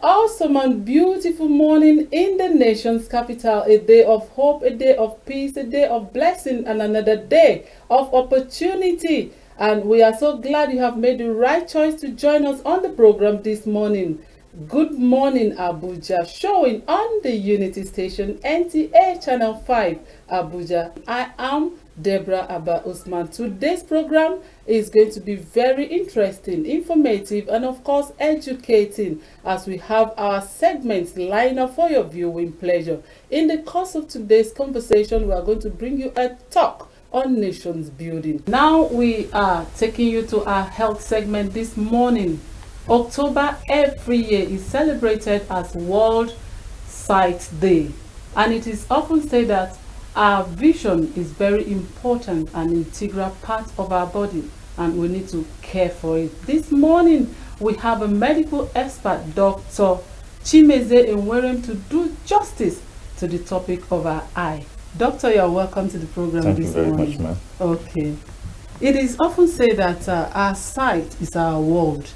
awesome and beautiful morning in the nation's capital. A day of hope, a day of peace, a day of blessing, and another day of opportunity. And we are so glad you have made the right choice to join us on the program this morning. Good morning, Abuja, showing on the Unity Station, NTA Channel 5, Abuja. I am Deborah Abba Usman. Today's program is going to be very interesting, informative, and of course educating, as we have our segments lined up for your viewing pleasure. In the course of today's conversation, we are going to bring you a talk on nations building. Now we are taking you to our health segment this morning. October every year is celebrated as World Sight Day, and it is often said that our vision is very important and integral part of our body, and we need to care for it. This morning we have a medical expert, Dr. Chimeze Enwerem, to do justice to the topic of our eye. Doctor, you are welcome to the program Thank this you very morning. much, ma'am. Okay. It is often said that our sight is our world,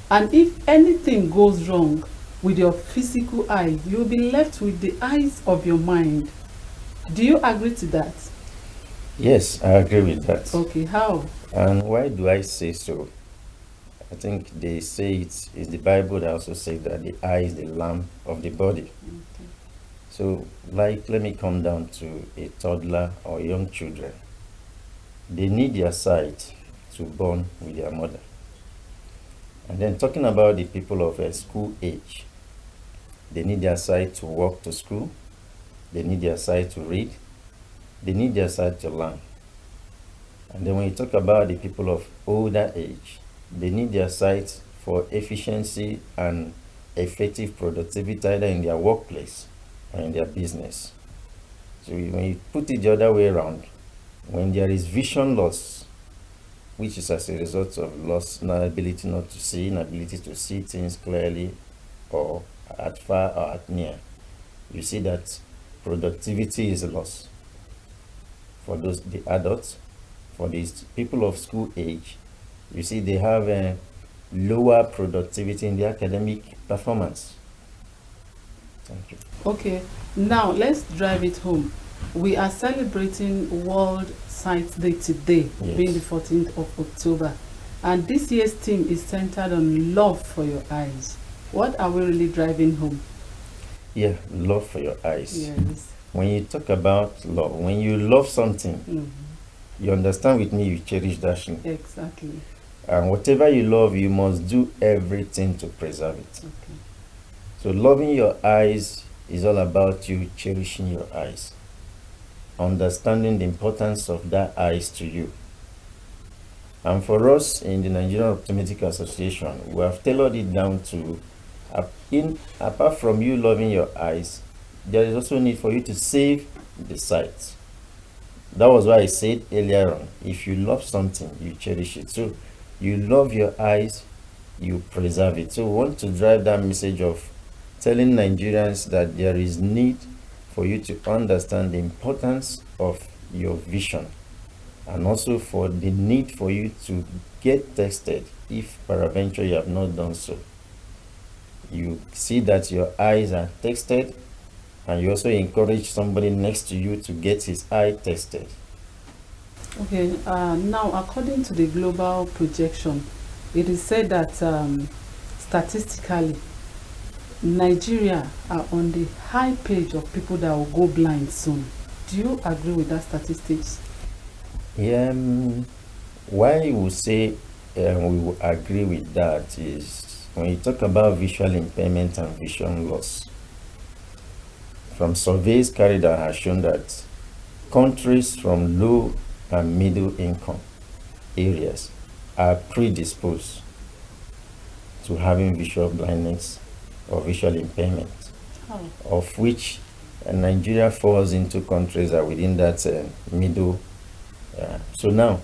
and if anything goes wrong with your physical eye, you'll be left with the eyes of your mind. Do you agree to that? Yes, I agree with that. Okay, how? And why do I say so? I think they say it's the Bible that also says that the eye is the lamp of the body. Okay. So, like, let me come down to a toddler or young children. They need their sight to bond with their mother. And then talking about the people of school age, they need their sight to walk to school, they need their sight to read, they need their sight to learn. And then when you talk about the people of older age, they need their sight for efficiency and effective productivity either in their workplace or in their business. So when you put it the other way around, when there is vision loss, which is as a result of loss, inability not to see, inability to see things clearly or at far or at near, you see that productivity is a loss. For the adults, for these people of school age, you see they have a lower productivity in the academic performance. Thank you. Okay, now let's drive it home. We are celebrating World Sight Day today, Yes. being the 14th of October. And this year's theme is centered on love for your eyes. What are we really driving home? Yeah, love for your eyes. Yes. When you talk about love, when you love something, Mhm. you understand with me, you cherish that thing. Exactly. And whatever you love, you must do everything to preserve it. Okay. So loving your eyes is all about you cherishing your eyes, understanding the importance of that eyes to you. And for us in the Nigerian Optometric Association, we have tailored it down to, apart from you loving your eyes, there is also need for you to save the sight. That was why I said earlier on, if you love something, you cherish it. So you love your eyes, you preserve it. So we want to drive that message of telling Nigerians that there is need for you to understand the importance of your vision, and also for the need for you to get tested if peradventure you have not done so. You see that your eyes are tested, and you also encourage somebody next to you to get his eye tested. Okay, now according to the global projection, it is said that statistically, Nigeria are on the high page of people that will go blind soon. Do you agree with that statistics? Yeah, why we say we will agree with that is when you talk about visual impairment and vision loss. From surveys carried out has shown that countries from low and middle income areas are predisposed to having visual blindness or visual impairment, of which Nigeria falls into countries that are within that middle. So now,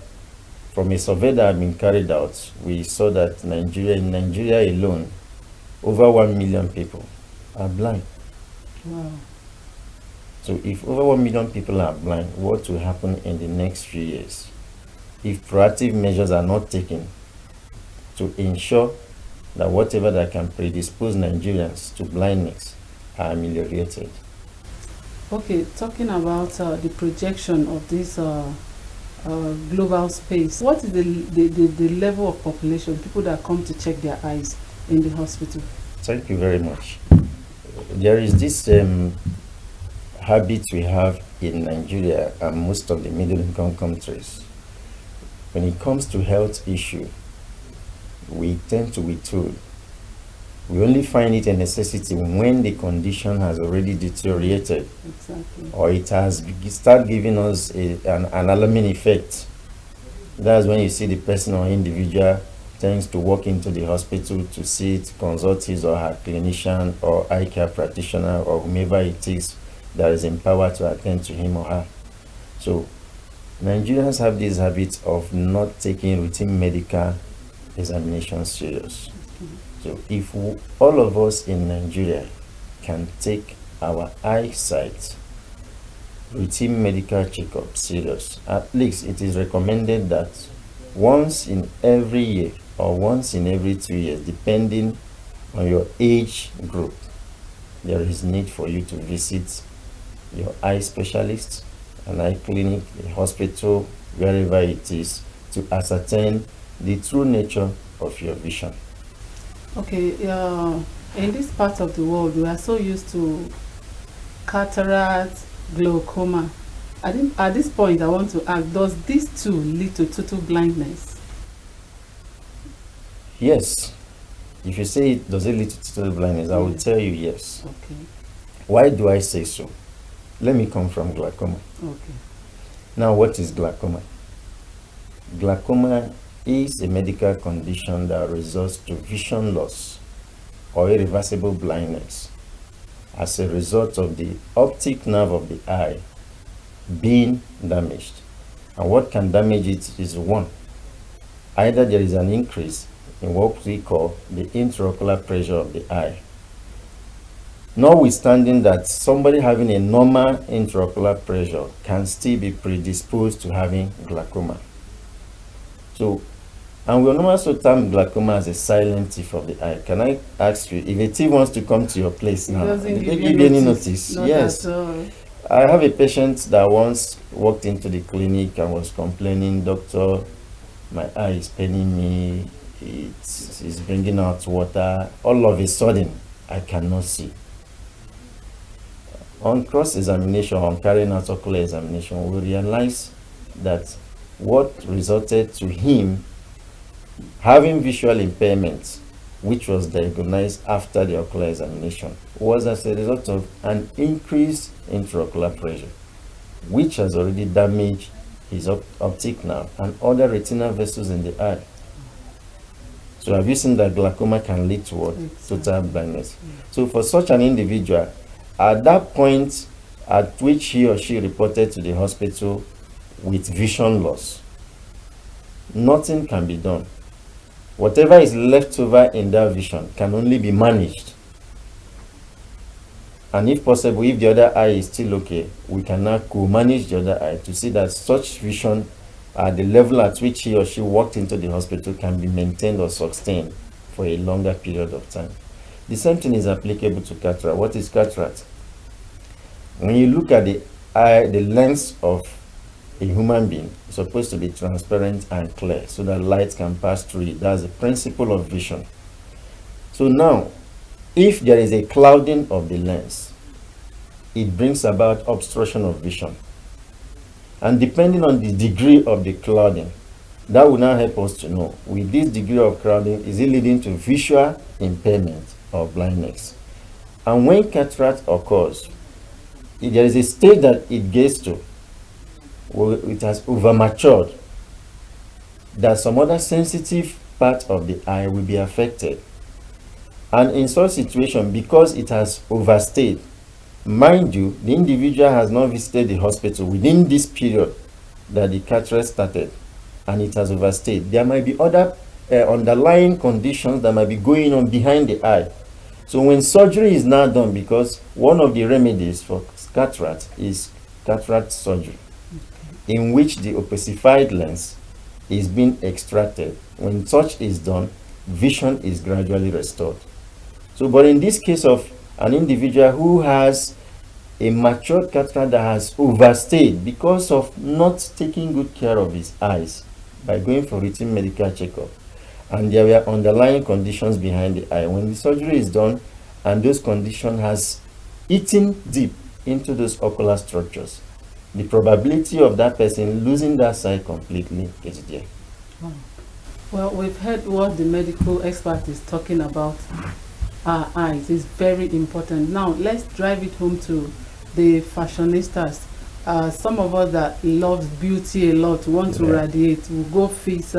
from a survey that had been carried out, we saw that in Nigeria alone, over 1 million people are blind. Wow. So if over 1 million people are blind, what will happen in the next few years if proactive measures are not taken to ensure that whatever that can predispose Nigerians to blindness are ameliorated. Okay, talking about the projection of this global space, what is the level of population, people that come to check their eyes in the hospital? Thank you very much. There is this habit we have in Nigeria and most of the middle income countries. When it comes to health issue, we tend to withhold. We only find it a necessity when the condition has already deteriorated. Exactly. Or it has start giving us an alarming effect. That's when you see the person or individual tends to walk into the hospital to see it, consult his or her clinician or eye care practitioner or whomever it is that is empowered to attend to him or her. So Nigerians have this habit of not taking routine medical examinations serious. So if all of us in Nigeria can take our eyesight routine medical checkup serious, at least it is recommended that once in every year or once in every 2 years, depending on your age group, there is need for you to visit your eye specialist, an eye clinic, a hospital, wherever it is, to ascertain the true nature of your vision. Okay, in this part of the world, we are so used to cataract, glaucoma. At this point, I want to ask, does these two lead to total blindness? Yes. If you say, does it lead to total blindness? I will tell you yes. Okay. Why do I say so? Let me come from glaucoma. Okay. Now, what is glaucoma? Glaucoma is a medical condition that results to vision loss or irreversible blindness as a result of the optic nerve of the eye being damaged. And what can damage it is one, either there is an increase in what we call the intraocular pressure of the eye. Notwithstanding that somebody having a normal intraocular pressure can still be predisposed to having glaucoma. So, and we also term glaucoma as a silent thief of the eye. Can I ask you, if a thief wants to come to your place now, Doesn't did they give give you any notice? notice? Yes. I have a patient that once walked into the clinic and was complaining, "Doctor, my eye is paining me, it's bringing out water. All of a sudden, I cannot see." On cross-examination, on carrying out ocular examination, we realized that what resulted to him having visual impairment, which was diagnosed after the ocular examination, was as a result of an increased intraocular pressure, which has already damaged his optic nerve and other retinal vessels in the eye. So have you seen that glaucoma can lead to what? Total blindness. So for such an individual, at that point at which he or she reported to the hospital with vision loss, nothing can be done. Whatever is left over in that vision can only be managed. And if possible, if the other eye is still okay, we can now co-manage the other eye to see that such vision at the level at which he or she walked into the hospital can be maintained or sustained for a longer period of time. The same thing is applicable to cataract. What is cataract? When you look at the eye, the lens of a human being is supposed to be transparent and clear so that light can pass through it. That's the principle of vision. So now, if there is a clouding of the lens, it brings about obstruction of vision. And depending on the degree of the clouding, that will now help us to know, with this degree of clouding, is it leading to visual impairment or blindness? And when cataract occurs, there is a stage that it gets to where it has overmatured, that some other sensitive part of the eye will be affected. And in such situation, because it has overstayed, mind you, the individual has not visited the hospital within this period that the cataract started, and it has overstayed. There might be other underlying conditions that might be going on behind the eye. So when surgery is now done, because one of the remedies for cataract is cataract surgery, in which the opacified lens is being extracted. When such is done, vision is gradually restored. So, but in this case of an individual who has a matured cataract that has overstayed because of not taking good care of his eyes by going for routine medical checkup, and there were underlying conditions behind the eye, when the surgery is done and those conditions has eaten deep into those ocular structures, the probability of that person losing that sight completely is there. Well, we've heard what the medical expert is talking about. Our eyes is very important. Now, let's drive it home to the fashionistas. Some of us that love beauty a lot, want to radiate, will go fix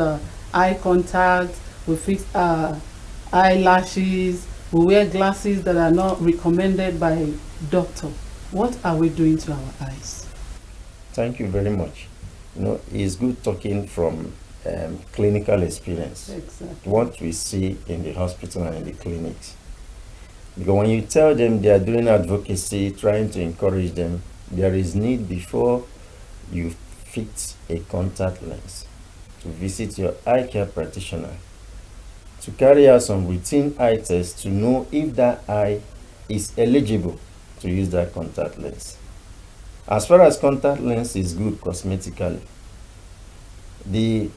eye contact, we fix eyelashes, we wear glasses that are not recommended by doctor. What are we doing to our eyes? Thank you very much. It's good talking from clinical experience. Exactly. What we see in the hospital and in the clinics. Because when you tell them they are doing advocacy, trying to encourage them, there is need before you fix a contact lens to visit your eye care practitioner to carry out some routine eye tests to know if that eye is eligible to use that contact lens. As far as contact lens is good cosmetically, the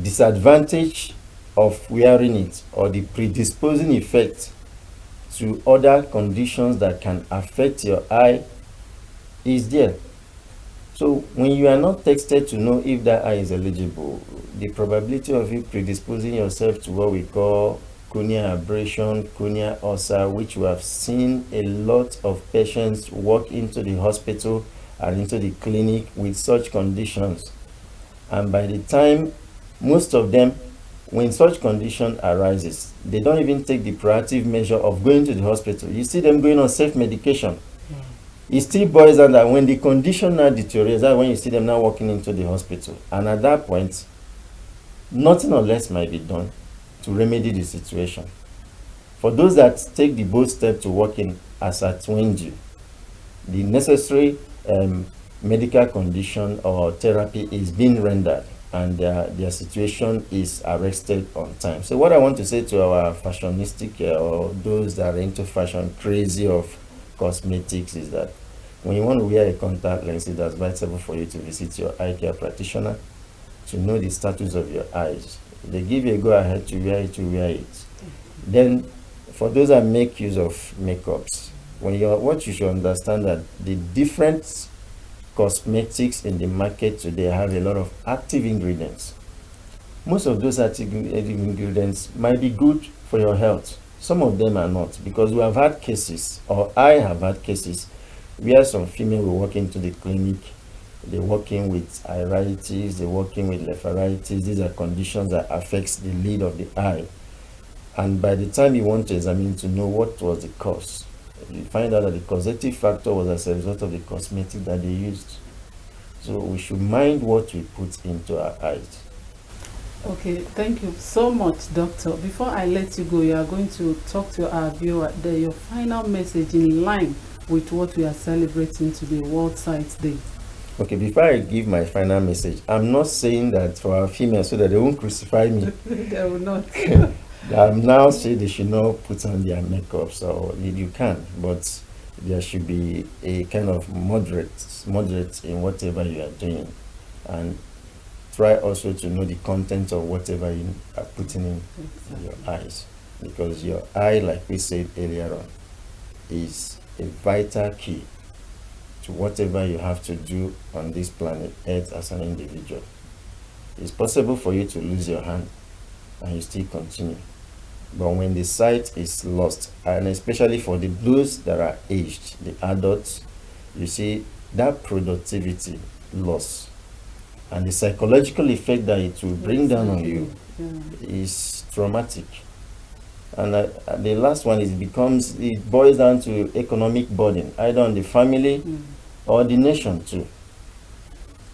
disadvantage of wearing it or the predisposing effect to other conditions that can affect your eye is there. So when you are not tested to know if that eye is eligible, the probability of you predisposing yourself to what we call corneal abrasion, corneal ulcer, which we have seen a lot of patients walk into the hospital and into the clinic with such conditions. And by the time most of them, when such condition arises, they don't even take the proactive measure of going to the hospital. You see them going on self-medication. It still boils down that when the condition now deteriorates, that's when you see them now walking into the hospital. And at that point, nothing or less might be done to remedy the situation. For those that take the bold step to walk in as at when due, the necessary medical condition or therapy is being rendered and their situation is arrested on time. So what I want to say to our fashionistic or those that are into fashion, crazy of cosmetics, is that when you want to wear a contact lens, it is advisable for you to visit your eye care practitioner to know the status of your eyes. If they give you a go ahead to wear it, you wear it. Then for those that make use of makeups, what you should understand that the different cosmetics in the market today have a lot of active ingredients. Most of those active ingredients might be good for your health. Some of them are not, because we have had cases, or I have had cases, where some female will walk into the clinic, they're working with iritis, they're working with blepharitis. These are conditions that affects the lid of the eye. And by the time you want to examine to know what was the cause, you find out that the causative factor was as a result of the cosmetic that they used. So we should mind what we put into our eyes. Okay, thank you so much, Doctor. Before I let you go, you are going to talk to our viewer. Your final message in line with what we are celebrating today, World Sight Day. Okay, before I give my final message, I'm not saying that for our females so that they won't crucify me. They will not. I'm now saying they should not put on their makeup, so you can, but there should be a kind of moderate in whatever you are doing, and try also to know the content of whatever you are putting in your eyes, because your eye, like we said earlier on, is a vital key to whatever you have to do on this planet Earth as an individual. It's possible for you to lose your hand and you still continue. But when the sight is lost, and especially for those that are aged, the adults, you see that productivity loss and the psychological effect that it will bring down on you is traumatic. And the last one is it boils down to economic burden, either on the family or the nation too.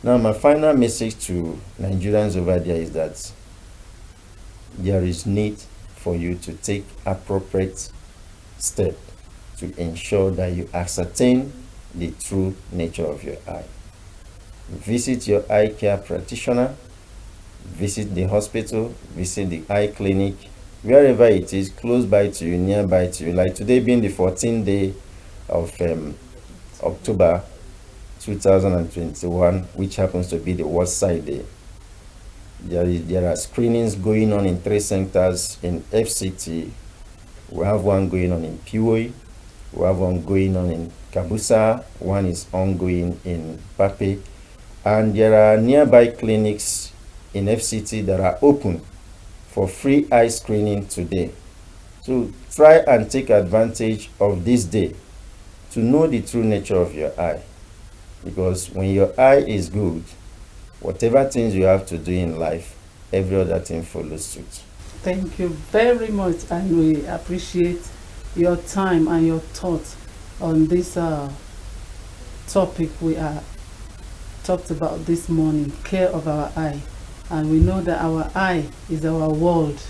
Now, my final message to Nigerians over there is that there is need for you to take appropriate steps to ensure that you ascertain the true nature of your eye. Visit your eye care practitioner, visit the hospital, visit the eye clinic, wherever it is, close by to you, nearby to you. Like today being the 14th day of October 2021, which happens to be the World Sight Day. There are screenings going on in 3 centers in FCT. We have one going on in Piwoi. We have one going on in Kabusa. One is ongoing in Pape. And there are nearby clinics in FCT that are open for free eye screening today. So try and take advantage of this day to know the true nature of your eye. Because when your eye is good, whatever things you have to do in life, every other thing follows suit. Thank you very much, and we appreciate your time and your thoughts on this topic we are talked about this morning, care of our eye. And we know that our eye is our world,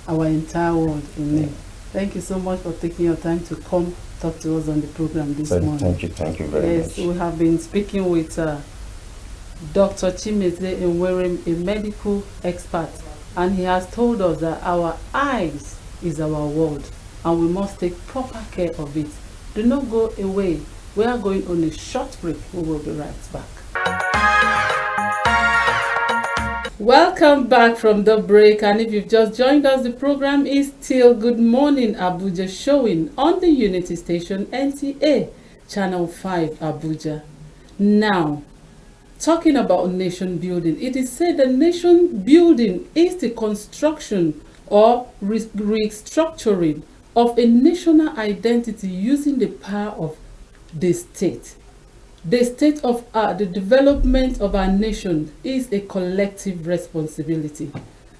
our entire world in it. Thank you so much for taking your time to come talk to us on the program this morning. Thank you very much. Yes, we have been speaking with Dr. Chimeze Nwerem, a medical expert, and he has told us that our eyes is our world and we must take proper care of it. Do not go away. We are going on a short break. We will be right back. Welcome back from the break, and if you've just joined us, the program is still Good Morning Abuja, showing on the Unity Station NTA Channel 5 Abuja. Now, talking about nation building, it is said that nation building is the construction or restructuring of a national identity using the power of the state. The state of the development of our nation is a collective responsibility.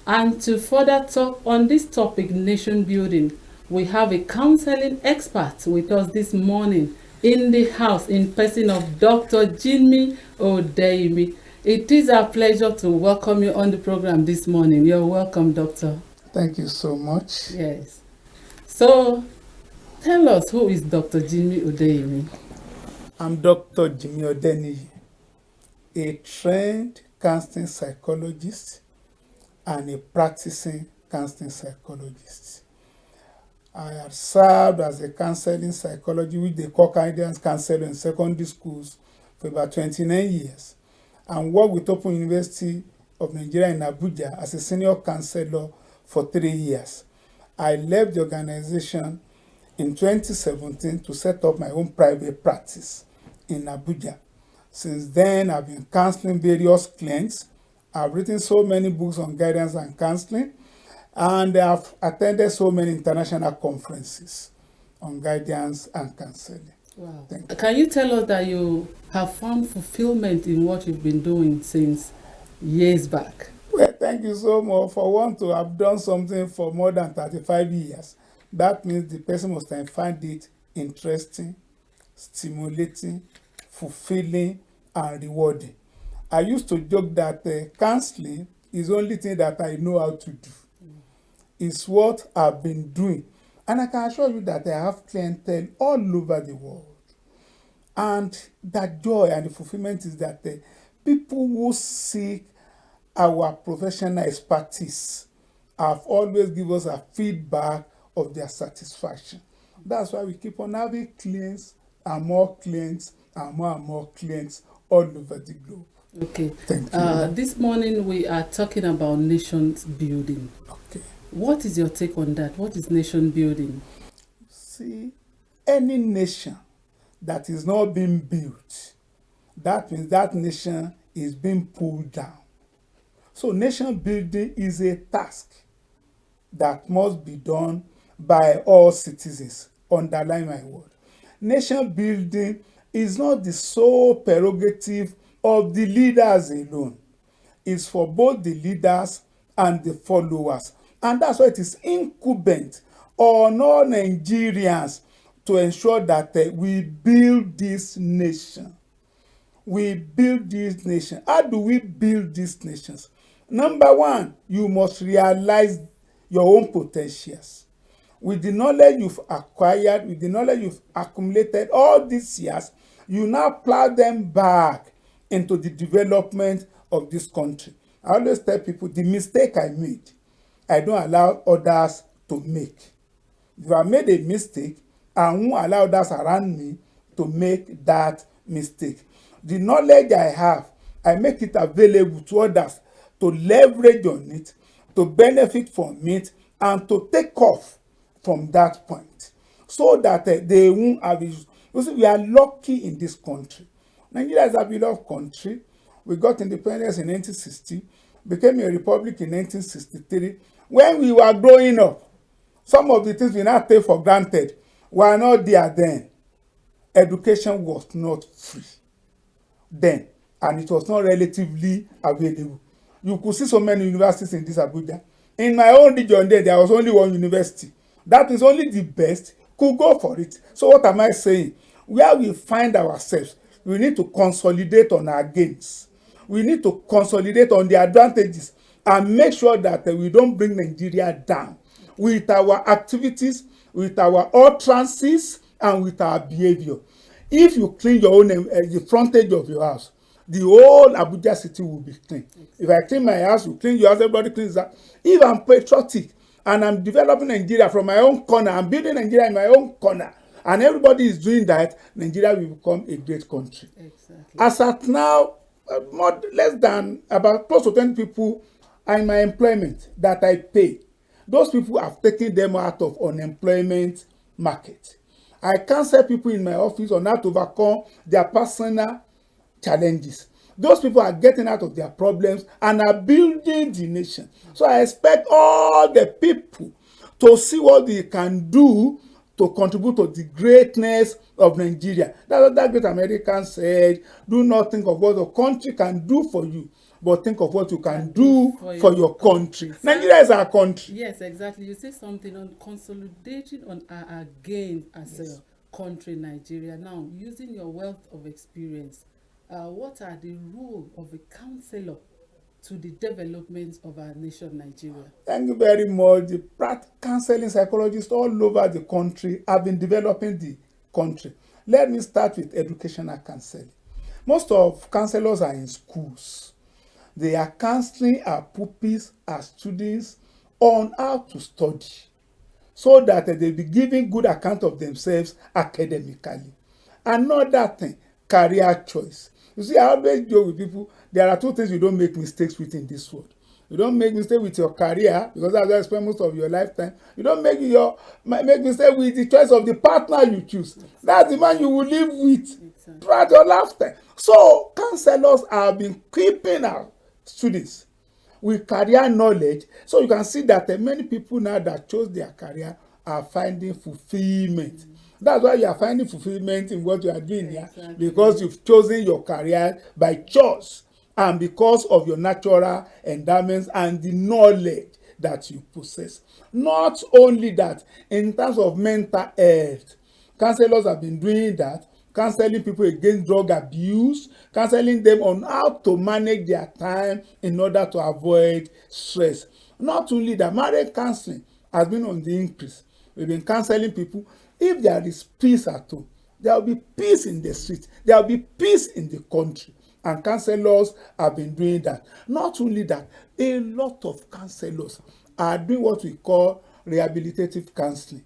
And to further talk on this topic, nation building, we have a counseling expert with us this morning in the house in person of Dr. Jimmy Odeyemi. It is our pleasure to welcome you on the program this morning. You're welcome, Doctor. Thank you so much. Yes. So, tell us, who is Dr. Jimmy Odeyemi? I'm Dr. Jimmy Odeyemi, a trained counseling psychologist and a practicing counseling psychologist. I have served as a counseling psychologist, which they call guidance counselor in secondary schools, for about 29 years, and worked with Open University of Nigeria in Abuja as a senior counselor for 3 years. I left the organization in 2017 to set up my own private practice in Abuja. Since then, I've been counseling various clients. I've written so many books on guidance and counseling, and I've attended so many international conferences on guidance and counseling. Wow. Can you tell us that you have found fulfillment in what you've been doing since years back? Well, thank you so much. For one to have done something for more than 35 years, that means the person must have found it interesting, stimulating, fulfilling, and rewarding. I used to joke that counseling is the only thing that I know how to do. It's what I've been doing. And I can assure you that I have clientele all over the world. And that joy and the fulfillment is that people who seek our professional expertise have always given us a feedback of their satisfaction. That's why we keep on having clients and more clients and more clients all over the globe. Okay. Thank you. This morning we are talking about nations building. Okay. What is your take on that? What is nation building? See, any nation that is not being built, that means that nation is being pulled down. So nation building is a task that must be done by all citizens. Underline my word. Nation building is not the sole prerogative of the leaders alone. It's for both the leaders and the followers. And that's why it is incumbent on all Nigerians to ensure that we build this nation. We build this nation. How do we build these nations? Number one, you must realize your own potentials. With the knowledge you've acquired, with the knowledge you've accumulated all these years, you now plow them back into the development of this country. I always tell people the mistake I made, I don't allow others to make. If I made a mistake, I won't allow others around me to make that mistake. The knowledge I have, I make it available to others to leverage on it, to benefit from it, and to take off from that point so that they won't have issues. You see, we are lucky in this country. Nigeria is a beloved country. We got independence in 1960, became a republic in 1963. When we were growing up, some of the things we now take for granted were not there then. Education was not free then, and it was not relatively available. You could see so many universities in this Abuja. In my own region there was only one university. That is only the best could go for it. So what am I saying? Where we find ourselves, we need to consolidate on our gains. We need to consolidate on the advantages and make sure that we don't bring Nigeria down with our activities, with our utterances, and with our behavior. If you clean your own the frontage of your house, the whole Abuja city will be clean. If I clean my house, you clean your house, everybody cleans that. If I'm patriotic and I'm developing Nigeria from my own corner, I'm building Nigeria in my own corner, and everybody is doing that, Nigeria will become a great country. Exactly. As at now, less than about close to 10 people are in my employment that I pay. Those people have taken them out of unemployment market. I counsel people in my office on how to overcome their personal challenges. Those people are getting out of their problems and are building the nation. So I expect all the people to see what they can do to contribute to the greatness of Nigeria. That's what that great American said. Do not think of what the country can do for you, but think of what you can do for your country. Nigeria is our country. Yes, exactly. You say something on consolidating on our gains as a country, Nigeria. Now, using your wealth of experience, what are the role of a counselor to the development of our nation, Nigeria? Thank you very much. The counseling psychologists all over the country have been developing the country. Let me start with educational counseling. Most of counselors are in schools. They are counseling our pupils, our students on how to study so that they be giving good account of themselves academically. Another thing, career choice. You see, I always joke with people, there are two things you don't make mistakes with in this world. You don't make mistake with your career, because that's where you spend most of your lifetime. You don't make mistake with the choice of the partner you choose. That's the man you will live with throughout your lifetime. So counselors have been equipping our students with career knowledge, so you can see that many people now that chose their career are finding fulfillment. That's why you are finding fulfillment in what you are doing here, because you've chosen your career by choice and because of your natural endowments and the knowledge that you possess. Not only that, in terms of mental health, counselors have been doing that, counseling people against drug abuse, counseling them on how to manage their time in order to avoid stress. Not only that, marriage counseling has been on the increase. We've been counseling people. If there is peace at home, there will be peace in the street, there will be peace in the country. And counselors have been doing that. Not only that, a lot of counselors are doing what we call rehabilitative counseling.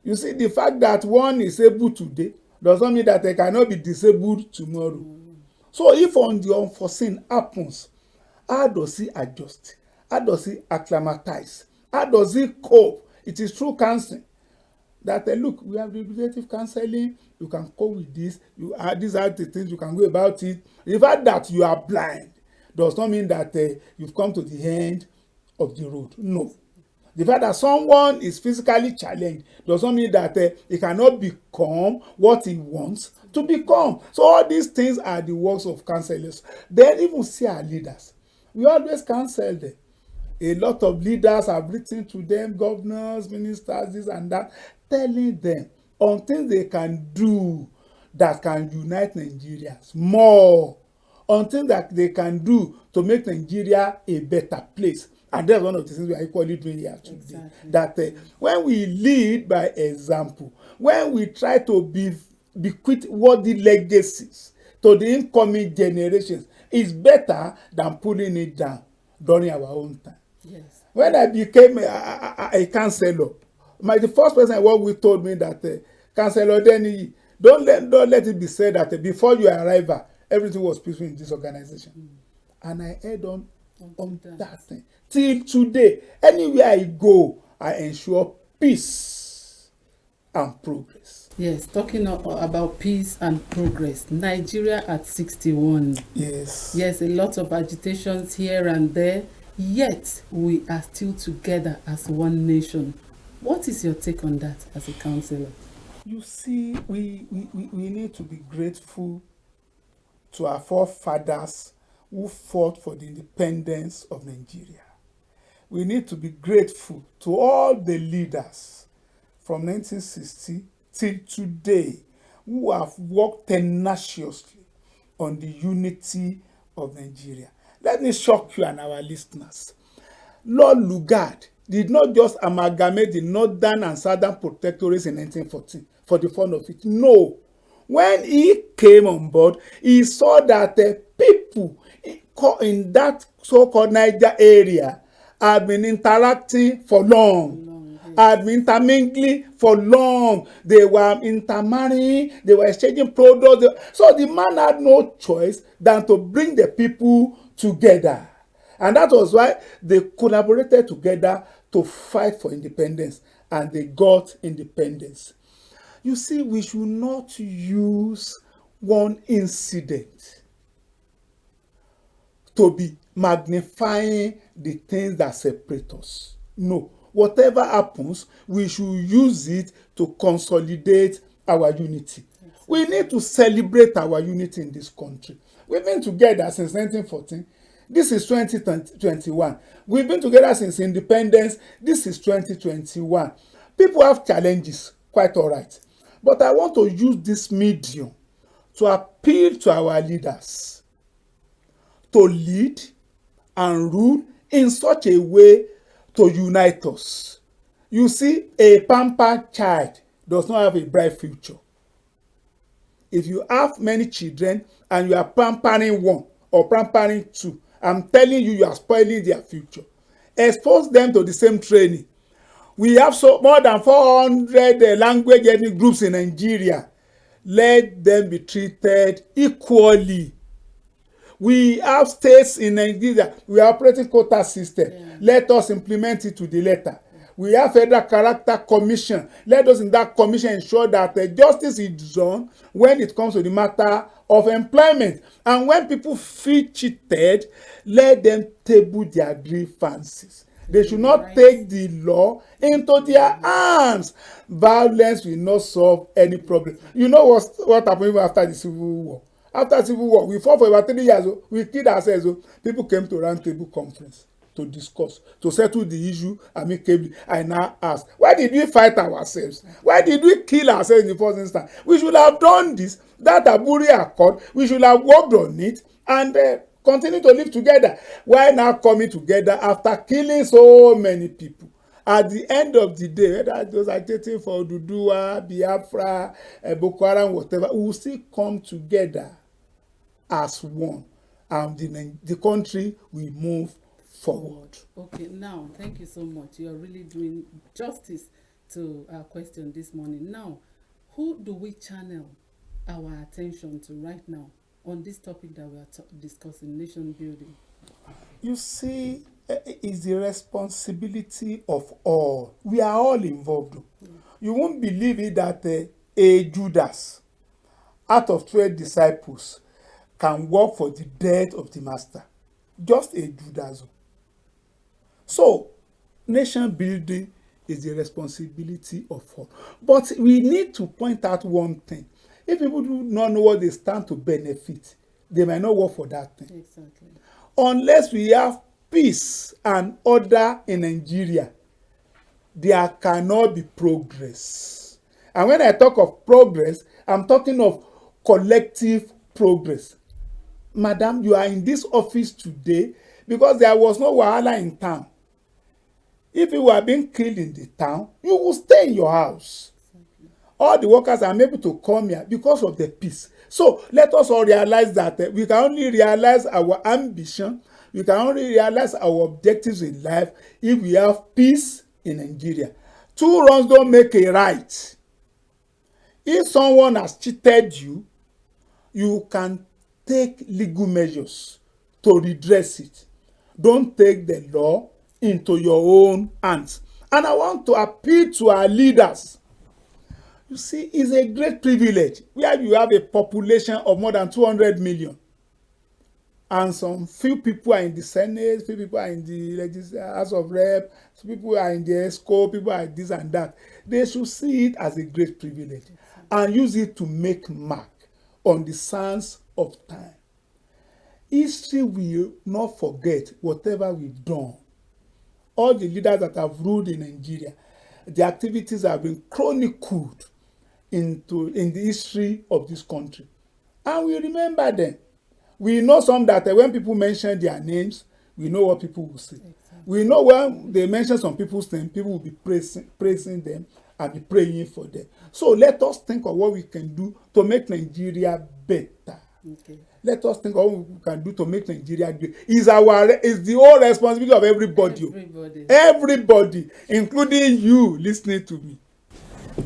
You see, the fact that one is able today does not mean that they cannot be disabled tomorrow. So if on the unforeseen happens, how does he adjust? How does he acclimatize? How does he cope? It is through counseling that look, we have rehabilitative counseling, you can cope with this, these are the things you can go about it. The fact that you are blind does not mean that you've come to the end of the road. No. The fact that someone is physically challenged does not mean that he cannot become what he wants to become. So all these things are the works of counselors. Then even see our leaders. We always counsel them. A lot of leaders have written to them, governors, ministers, this and that, telling them on things they can do that can unite Nigerians more, on things that they can do to make Nigeria a better place. And that's one of the things we are equally doing here today. Exactly. That when we lead by example, when we try to bequeath worthy legacies to the incoming generations, it's better than pulling it down during our own time. Yes. When I became a counselor, the first person I worked with told me that Counselor Denny, don't let it be said that before your arrival, everything was peaceful in this organization. And I head on that thing. Till today, anywhere I go, I ensure peace and progress. Yes, talking about peace and progress. Nigeria at 61. Yes. Yes, a lot of agitations here and there, yet we are still together as one nation. What is your take on that as a counselor? You see, we need to be grateful to our forefathers who fought for the independence of Nigeria. We need to be grateful to all the leaders from 1960 till today who have worked tenaciously on the unity of Nigeria. Let me shock you and our listeners. Lord Lugard did not just amalgamate the northern and southern protectorates in 1914 for the fun of it. No. When he came on board, he saw that the people in that so-called Niger area had been interacting for long, had been intermingling for long. They were intermarrying, they were exchanging products. So the man had no choice than to bring the people together. And that was why they collaborated together to fight for independence, and they got independence. You see, we should not use one incident to be magnifying the things that separate us. No, whatever happens, we should use it to consolidate our unity. We need to celebrate our unity in this country. We've been together since 1914. This is 2021. We've been together since independence. This is 2021. People have challenges, quite all right. But I want to use this medium to appeal to our leaders to lead and rule in such a way to unite us. You see, a pampered child does not have a bright future. If you have many children and you are pampering one or pampering two, I'm telling you, you are spoiling their future. Expose them to the same training. We have more than 400 language ethnic groups in Nigeria. Let them be treated equally. We have states in Nigeria. We are operating quota system. Yeah. Let us implement it to the letter. We have Federal Character Commission. Let us in that commission ensure that justice is done when it comes to the matter of employment. And when people feel cheated, let them table their grievances. They should not take the law into their hands. Violence will not solve any problem. You know what happened even after the Civil War? After the Civil War, we fought for about 3 years. We killed ourselves. People came to round table conference to discuss, to settle the issue amicably. I now ask, why did we fight ourselves? Why did we kill ourselves in the first instance? We should have done this, that Abuja Accord. We should have worked on it and continue to live together. Why now coming together after killing so many people? At the end of the day, whether those agitating for Oduduwa, Biafra, Boko Haram, whatever, we will still come together as one, and the country will move forward. Okay, now, thank you so much. You are really doing justice to our question this morning. Now, who do we channel our attention to right now on this topic that we are discussing, nation building? You see, it's the responsibility of all. We are all involved. Yeah. You won't believe it that a Judas, out of 12 disciples, can work for the death of the master. Just a Judas. So, nation building is the responsibility of all. But we need to point out one thing. If people do not know what they stand to benefit, they might not work for that thing. Exactly. Unless we have peace and order in Nigeria, there cannot be progress. And when I talk of progress, I'm talking of collective progress. Madam, you are in this office today because there was no wahala in town. If you were being killed in the town, you will stay in your house. Exactly. All the workers are able to come here because of the peace. So let us all realize that we can only realize our ambition, We can only realize our objectives in life if we have peace in Nigeria. Two wrongs don't make a right. If someone has cheated you, you can take legal measures to redress it. Don't take the law into your own hands. And I want to appeal to our leaders. You see, it's a great privilege where you have a population of more than 200 million. And some few people are in the Senate, few people are in the House of Rep, some people are in the ESCO, people are this and that. They should see it as a great privilege and use it to make mark on the sands of time. History will not forget whatever we've done. All the leaders that have ruled in Nigeria, the activities have been chronicled in the history of this country. And we remember them. We know some that when people mention their names, we know what people will say. Exactly. We know when they mention some people's names, people will be praising them and be praying for them. So let us think of what we can do to make Nigeria better. Okay. Let us think of what we can do to make Nigeria great. It's the whole responsibility of everybody. Everybody, including you listening to me.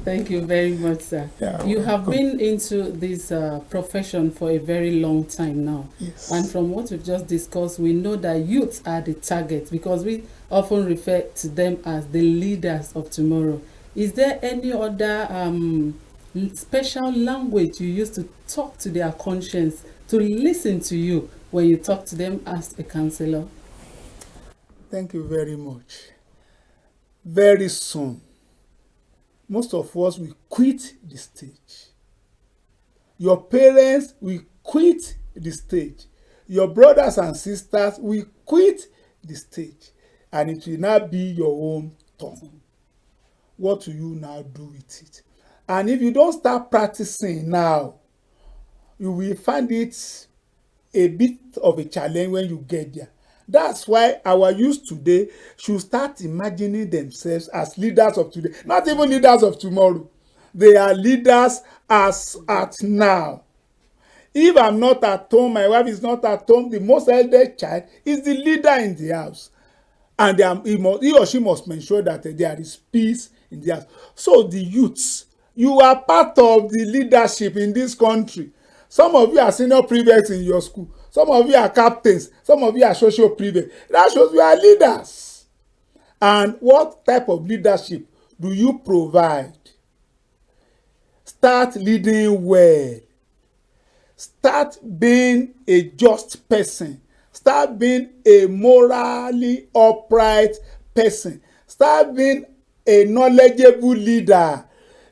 Thank you very much, sir. Yeah, you have been into this profession for a very long time now. Yes. And from what we've just discussed, we know that youth are the target because we often refer to them as the leaders of tomorrow. Is there any other special language you use to talk to their conscience, to listen to you when you talk to them as a counselor? Thank you very much. Very soon, most of us will quit the stage. Your parents will quit the stage. Your brothers and sisters will quit the stage. And it will now be your own turn. What will you now do with it? And if you don't start practicing now, you will find it a bit of a challenge when you get there. That's why our youth today should start imagining themselves as leaders of today. Not even leaders of tomorrow. They are leaders as at now. If I'm not at home, my wife is not at home, the most elder child is the leader in the house. And he or she must ensure that there is peace in the house. So the youths, you are part of the leadership in this country. Some of you are senior prefects in your school. Some of you are captains. Some of you are social prefects. That shows you are leaders. And what type of leadership do you provide? Start leading well. Start being a just person. Start being a morally upright person. Start being a knowledgeable leader.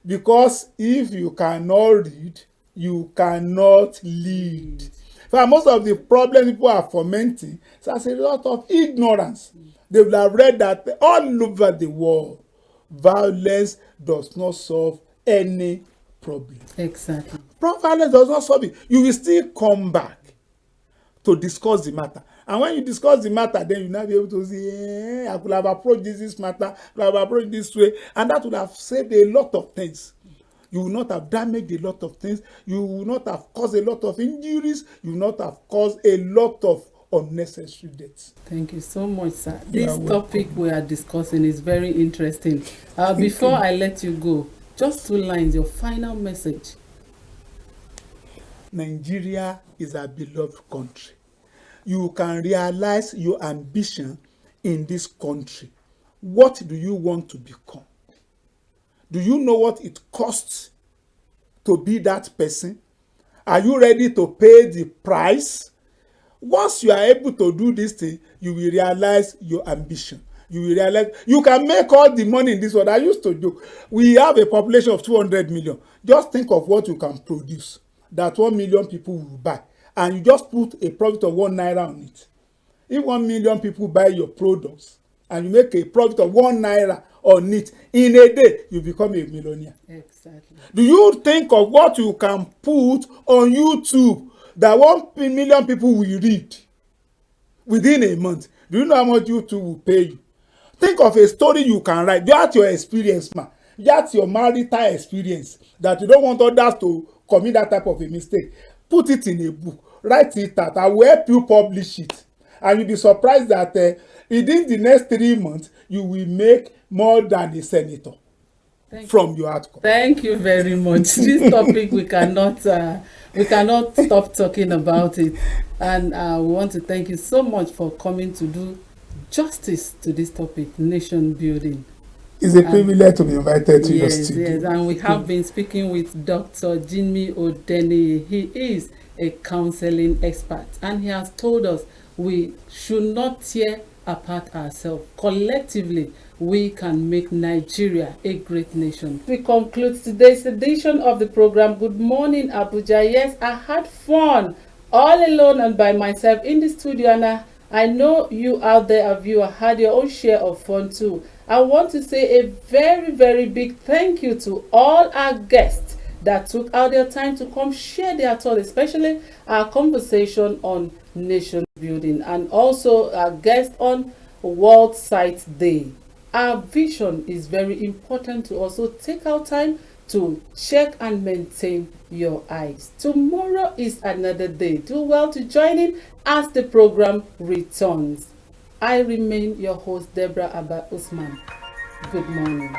Because if you cannot read, you cannot lead. For most of the problems people are fomenting, so as a result of ignorance. They will have read that all over the world, violence does not solve any problem. Exactly. Violence does not solve it. You will still come back to discuss the matter. And when you discuss the matter, then you'll not be able to say, I could have approached this matter, I could have approached this way, and that would have saved a lot of things. You will not have damaged a lot of things. You will not have caused a lot of injuries. You will not have caused a lot of unnecessary deaths. Thank you so much, sir. This topic we are discussing is very interesting. Before I let you go, just 2 lines, your final message. Nigeria is a beloved country. You can realize your ambition in this country. What do you want to become? Do you know what it costs to be that person? Are you ready to pay the price? Once you are able to do this thing, you will realize your ambition. You will realize you can make all the money in this world. I used to joke. We have a population of 200 million. Just think of what you can produce that 1 million people will buy. And you just put a profit of 1 naira on it. If 1 million people buy your products and you make a profit of 1 naira on it, in a day, you become a millionaire. Exactly. Do you think of what you can put on YouTube that 1 million people will read within a month? Do you know how much YouTube will pay you? Think of a story you can write. That's your experience, man. That's your marital experience that you don't want others to commit that type of a mistake. Put it in a book. Write it out. I will help you publish it. and you'll be surprised that within the next 3 months, you will make more than a senator from your outcome. Thank you very much. This topic we cannot stop talking about it, and we want to thank you so much for coming to do justice to this topic, nation building. It's a privilege to be invited to your Yes, studio. yes, and we have been speaking with Dr. Jimmy Odeni. He is a counseling expert, and he has told us we should not tear apart ourselves. Collectively, we can make Nigeria a great nation. We conclude today's edition of the program. Good morning, Abuja. Yes, I had fun all alone and by myself in the studio, and I know you out there, a viewer, had your own share of fun too. I want to say a very, very big thank you to all our guests that took out their time to come share their thoughts, especially our conversation on nation building, and also our guest on World Sight Day. Our vision is very important to also take our time to check and maintain your eyes. Tomorrow is another day. Do well to join in as the program returns. I remain your host, Deborah Abba Usman. Good morning.